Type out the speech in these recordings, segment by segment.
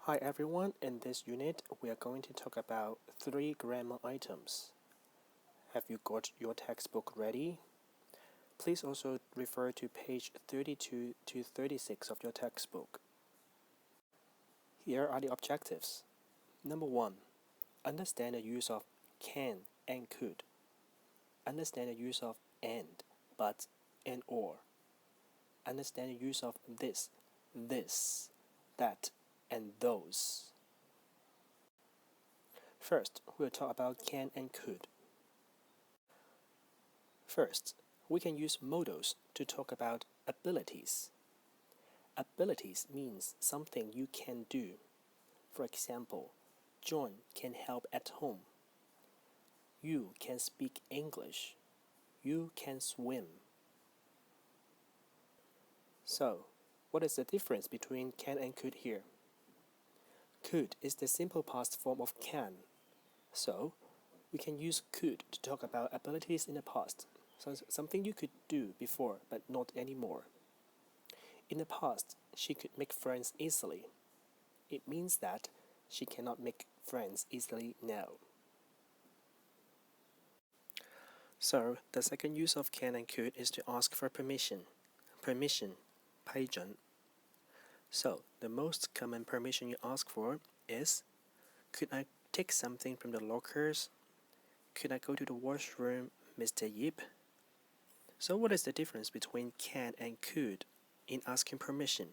Hi everyone, in this unit we are going to talk about 3 grammar items. Have you got your textbook ready? Please also refer to page 32 to 36 of your textbook. Here are the objectives. Number 1. Understand the use of can and could. Understand the use of and, but, and or. Understand the use of this, that, and those. First, we'll talk about can and could. First, we can use modals to talk about abilities. Abilities means something you can do. For example, John can help at home. You can speak English. You can swim. So, what is the difference between can and could here? Could is the simple past form of can. So, we can use could to talk about abilities in the past. So something you could do before but not anymore. In the past, she could make friends easily. It means that she cannot make friends easily now. So, the second use of can and could is to ask for permission. Permission, 批准. So, the most common permission you ask for is, could I take something from the lockers? Could I go to the washroom, Mr. Yip? So what is the difference between can and could in asking permission?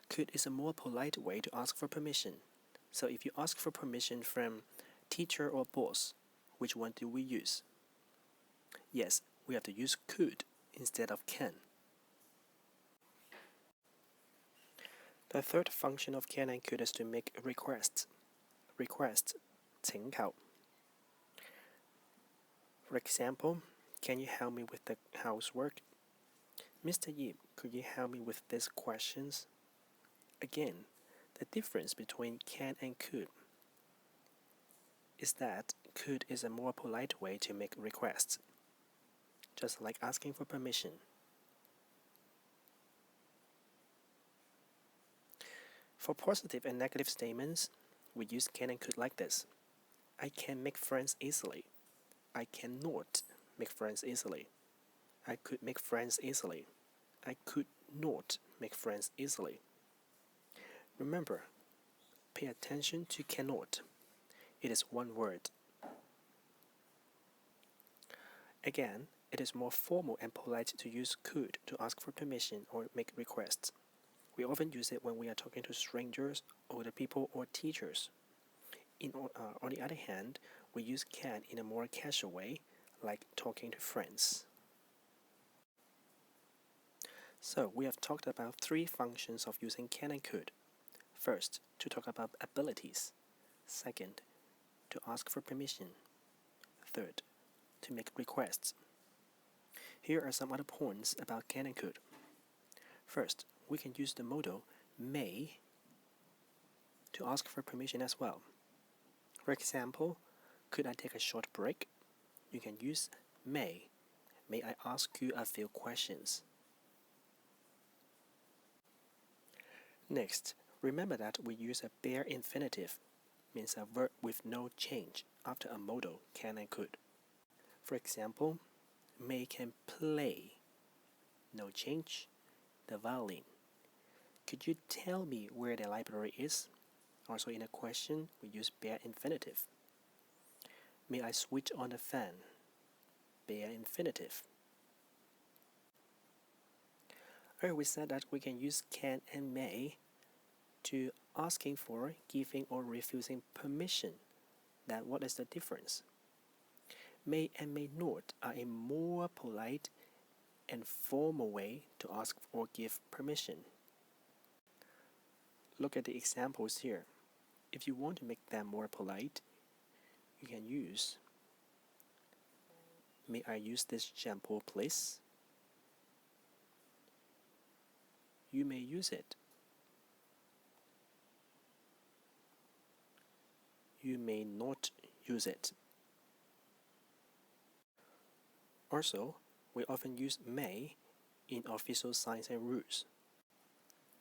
Could is a more polite way to ask for permission. So if you ask for permission from teacher or boss, which one do we use? Yes, we have to use could instead of can. The third function of can and could is to make requests. Request, 请求. For example, can you help me with the housework? Mr. Yip, could you help me with these questions? Again, the difference between can and could is that could is a more polite way to make requests, just like asking for permission. For positive and negative statements, we use can and could like this. I can make friends easily. I cannot make friends easily. I could make friends easily. I could not make friends easily. Remember, pay attention to cannot. It is one word. Again, it is more formal and polite to use could to ask for permission or make requests. We often use it when we are talking to strangers, older people, or teachers. On the other hand, we use can in a more casual way, like talking to friends. So, we have talked about 3 functions of using can and could. First, to talk about abilities. Second, to ask for permission. Third, to make requests. Here are some other points about can and could. First, we can use the modal may to ask for permission as well. For example, could I take a short break? You can use may. May I ask you a few questions? Next, remember that we use a bare infinitive, means a verb with no change after a modal can and could. For example, May can play, no change, the violin. Could you tell me where the library is? Also in a question, we use bare infinitive. May I switch on the fan? Bare infinitive. Earlier we said that we can use can and may to asking for, giving, or refusing permission. Then what is the difference? May and may not are a more polite and formal way to ask or give permission. Look at the examples here. If you want to make them more polite, you can use, may I use this shampoo please? You may use it. You may not use it. Also, we often use may in official signs and rules.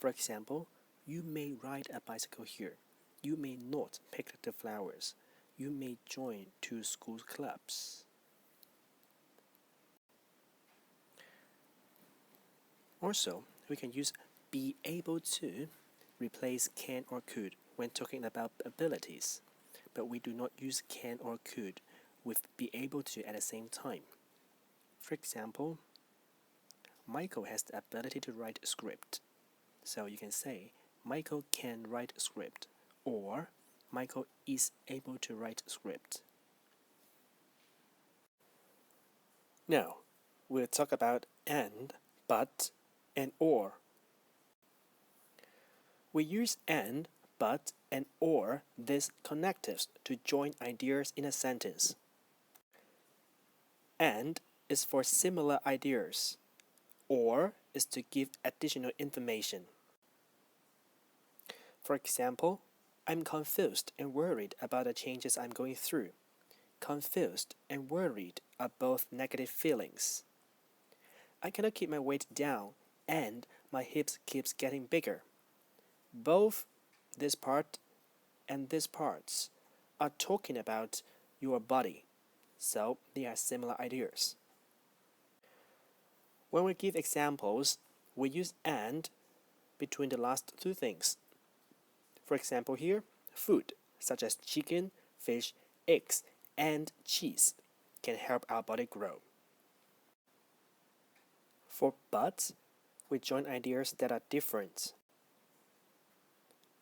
For example, You may ride a bicycle here. You may not pick the flowers. You may join 2 school clubs. Also, we can use be able to replace can or could when talking about abilities, but we do not use can or could with be able to at the same time. For example, Michael has the ability to write a script. So you can say, Michael can write a script, or Michael is able to write a script. Now, we'll talk about and, but, and or. We use and, but, and or these connectives to join ideas in a sentence. And is for similar ideas, or is to give additional information. For example, I'm confused and worried about the changes I'm going through. Confused and worried are both negative feelings. I cannot keep my weight down and my hips keeps getting bigger. Both this part and these parts are talking about your body, so they are similar ideas. When we give examples, we use and between the last 2 things. For example here, food such as chicken, fish, eggs, and cheese can help our body grow. For but, we join ideas that are different.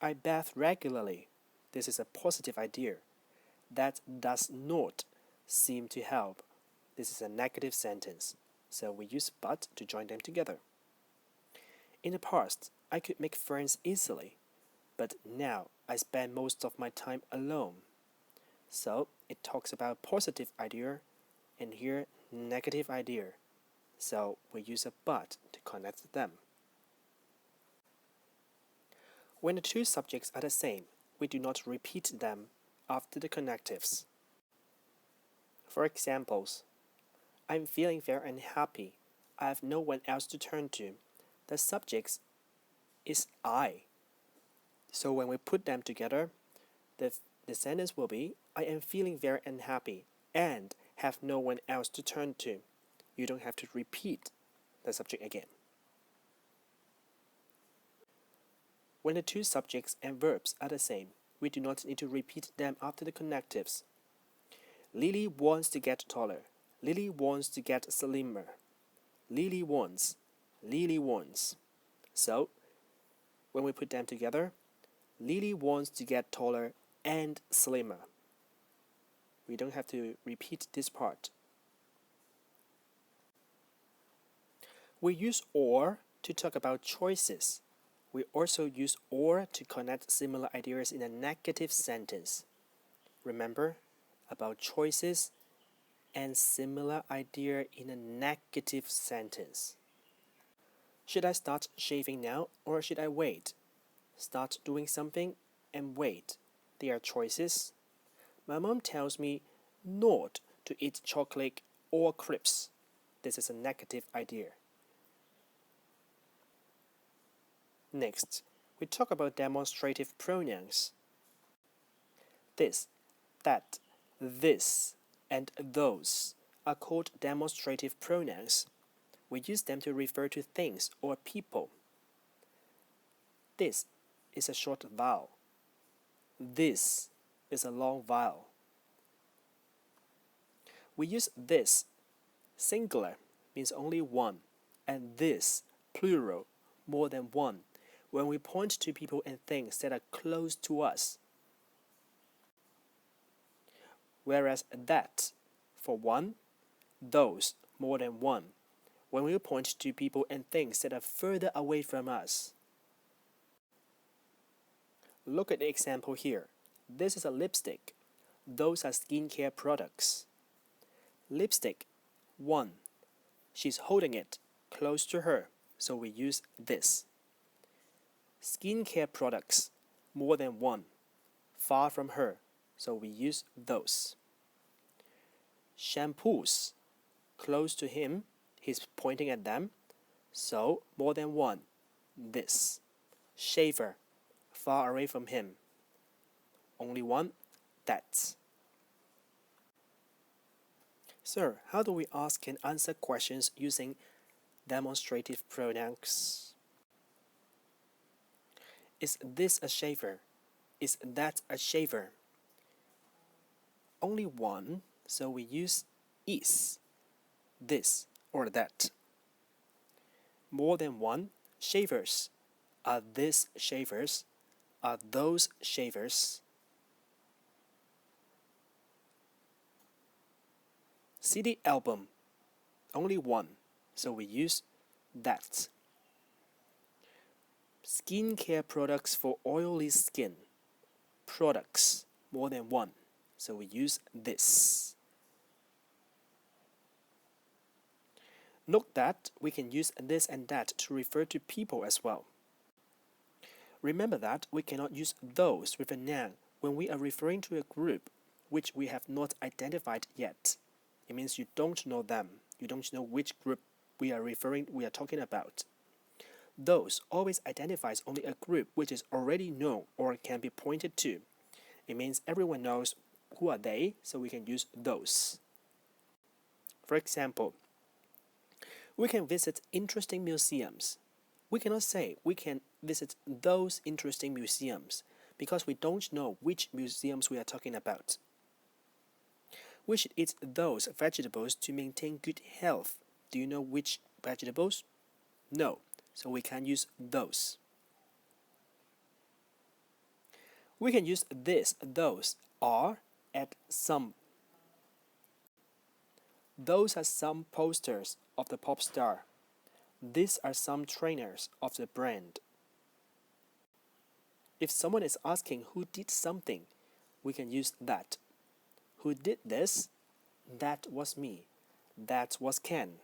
I bath regularly. This is a positive idea. That does not seem to help. This is a negative sentence, so we use but to join them together. In the past, I could make friends easily, but now I spend most of my time alone. So it talks about positive idea, and here negative idea. So we use a but to connect them. When the 2 subjects are the same, we do not repeat them after the connectives. For examples, I'm feeling very unhappy. I have no one else to turn to. The subject is I. So when we put them together, the sentence will be, I am feeling very unhappy and have no one else to turn to. You don't have to repeat the subject again. When the 2 subjects and verbs are the same, we do not need to repeat them after the connectives. Lily wants to get taller. Lily wants to get slimmer. Lily wants. Lily wants. So, when we put them together, Lily wants to get taller and slimmer. We don't have to repeat this part. We use or to talk about choices. We also use or to connect similar ideas in a negative sentence. Remember about choices and similar idea in a negative sentence. Should I start shaving now or should I wait? Start doing something and wait. They are choices. My mom tells me not to eat chocolate or crisps. This is a negative idea. Next, we talk about demonstrative pronouns. This, that, this, and those are called demonstrative pronouns. We use them to refer to things or people. This is a short vowel. This is a long vowel. We use this, singular, means only one, and this, plural, more than one, when we point to people and things that are close to us. Whereas that, for one, those, more than one, when we point to people and things that are further away from us. Look at the example here. This is a lipstick. Those are skincare products. Lipstick, one. She's holding it close to her, so we use this. Skincare products, more than one. Far from her, so we use those. Shampoos, close to him, he's pointing at them, so more than one. This. Shaver, far away from him. Only one, that. So, how do we ask and answer questions using demonstrative pronouns? Is this a shaver? Is that a shaver? Only one, so we use is, this, or that. More than one, shavers. Are these shavers? Are those shavers? CD album. Only one, so we use that. Skincare products for oily skin. Products, more than one, so we use this. Note that we can use this and that to refer to people as well. Remember that we cannot use those with a noun when we are referring to a group which we have not identified yet. It means you don't know them. You don't know which group we are talking about. Those always identifies only a group which is already known or can be pointed to. It means everyone knows who are they, so we can use those. For example, we can visit interesting museums. We cannot say we can visit those interesting museums because we don't know which museums we are talking about. We should eat those vegetables to maintain good health. Do you know which vegetables? No, so we can use those. We can use this, those, are, at some. Those are some posters of the pop star. These are some trainers of the brand. If someone is asking who did something, we can use that. Who did this? That was me. That was Ken.